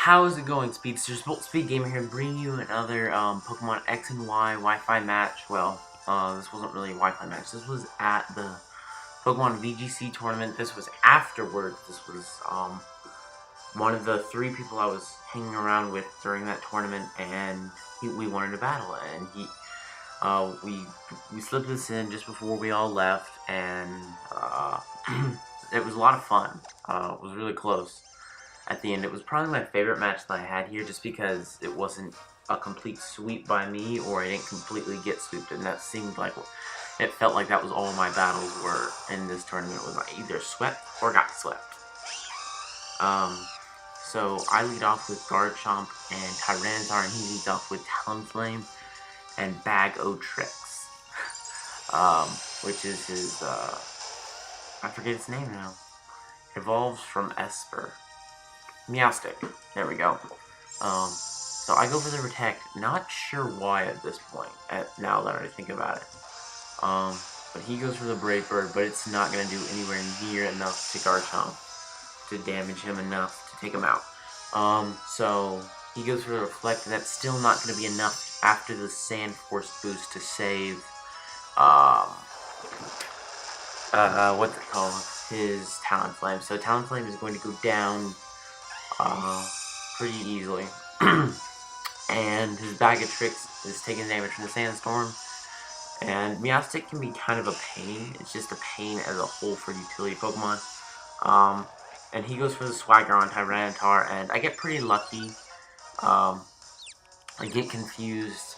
How's it going, Speedsters? Speed Gamer here, bringing you another Pokemon X and Y Wi-Fi match. Well, this wasn't really a Wi-Fi match. This was at the Pokemon VGC tournament. This was afterward. This was one of the 3 people I was hanging around with during that tournament, and we wanted to battle. And we slipped this in just before we all left, and it was a lot of fun. It was really close. At the end, it was probably my favorite match that I had here, just because it wasn't a complete sweep by me, or I didn't completely get sweeped, and that seemed like, it felt like that was all my battles were in this tournament, was I either swept or got swept. So I lead off with Garchomp and Tyranitar, and he leads off with Talonflame and Bag O Tricks, which is his, I forget its name now. It evolves from Esper. Meowstic. There we go. So I go for the Protect. Not sure why at this point, now that I think about it. But he goes for the Brave Bird, but it's not going to do anywhere near enough to Garchomp to damage him enough to take him out. So he goes for the Reflect, and that's still not going to be enough after the Sand Force boost to save, what's it called? His Talonflame. So Talonflame is going to go down pretty easily. And his Bag of Tricks is taking damage from the Sandstorm. And Meowstic can be kind of a pain. It's just a pain as a whole for utility Pokemon. And he goes for the Swagger on Tyranitar, and I get pretty lucky. I get confused,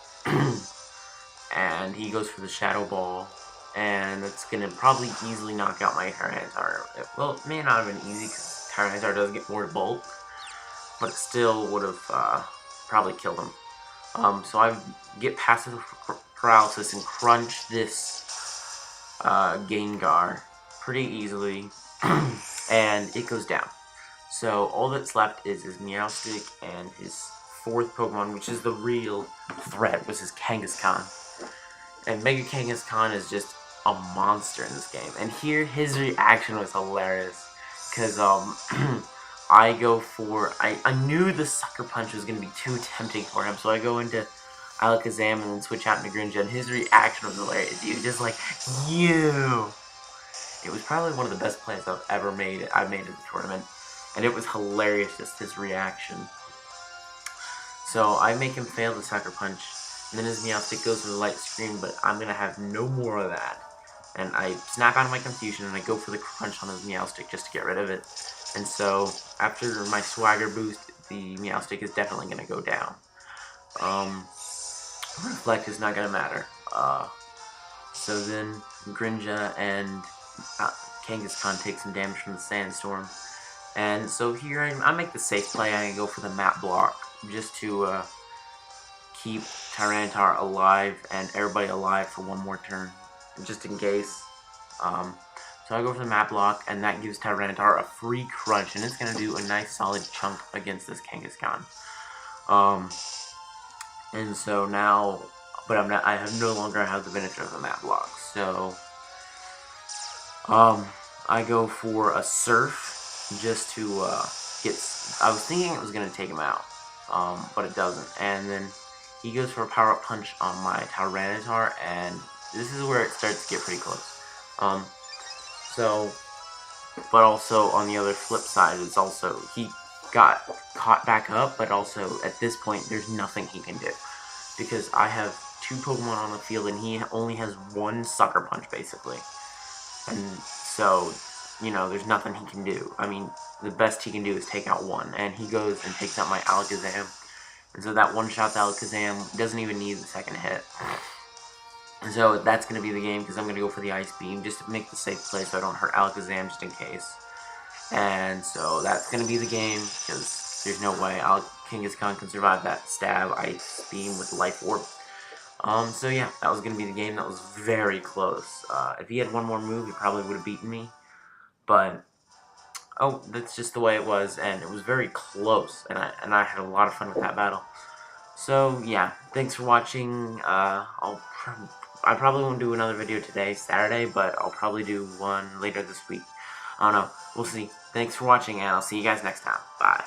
and he goes for the Shadow Ball, and it's gonna probably easily knock out my Tyranitar. Well, it may not have been easy, because Tyranitar does get more bulk, but it still would have probably killed him. So I get Passive Paralysis and crunch this Gengar pretty easily, and it goes down. So all that's left is his Meowstic and his 4th Pokemon, which is the real threat, which is Kangaskhan. And Mega Kangaskhan is just a monster in this game. And here, his reaction was hilarious, because I go for, I knew the Sucker Punch was going to be too tempting for him, so I go into Alakazam and then switch out into Grinja, and his reaction was hilarious. He was just like, you! It was probably one of the best plays I've made at the tournament, and it was hilarious, just his reaction. So I make him fail the Sucker Punch, and then his Meowstic goes for the Light Screen, but I'm going to have no more of that. And I snap out of my confusion, and I go for the Crunch on his Meowstic just to get rid of it. And so, after my Swagger boost, the Meowstic is definitely going to go down. Reflect is not going to matter. So then, Grinja and Kangaskhan take some damage from the Sandstorm. And so here, I make the safe play. I go for the Map Block, just to keep Tyranitar alive and everybody alive for one more turn, just in case. So I go for the Map Block, and that gives Tyranitar a free crunch, and it's going to do a nice solid chunk against this Kangaskhan. And so now, but I have no longer have the benefit of the Map Block, so I go for a Surf, just to I was thinking it was going to take him out, but it doesn't. And then he goes for a Power Up Punch on my Tyranitar, and this is where it starts to get pretty close. But also on the other flip side is also, he got caught back up, but also at this point there's nothing he can do, because I have 2 Pokemon on the field and he only has 1 Sucker Punch basically, and so, you know, there's nothing he can do. I mean, the best he can do is take out 1, and he goes and takes out my Alakazam, and so that one-shot Alakazam doesn't even need the second hit. And so that's going to be the game, because I'm going to go for the Ice Beam just to make the safe play so I don't hurt Alakazam just in case. And so that's going to be the game, because there's no way Kangaskhan can survive that stab Ice Beam with Life Orb. So yeah, that was going to be the game. That was very close. If he had one more move, he probably would have beaten me. But, oh, that's just the way it was, and it was very close, and I had a lot of fun with that battle. So yeah, thanks for watching. I probably won't do another video today, Saturday, but I'll probably do one later this week. I don't know. We'll see. Thanks for watching, and I'll see you guys next time. Bye.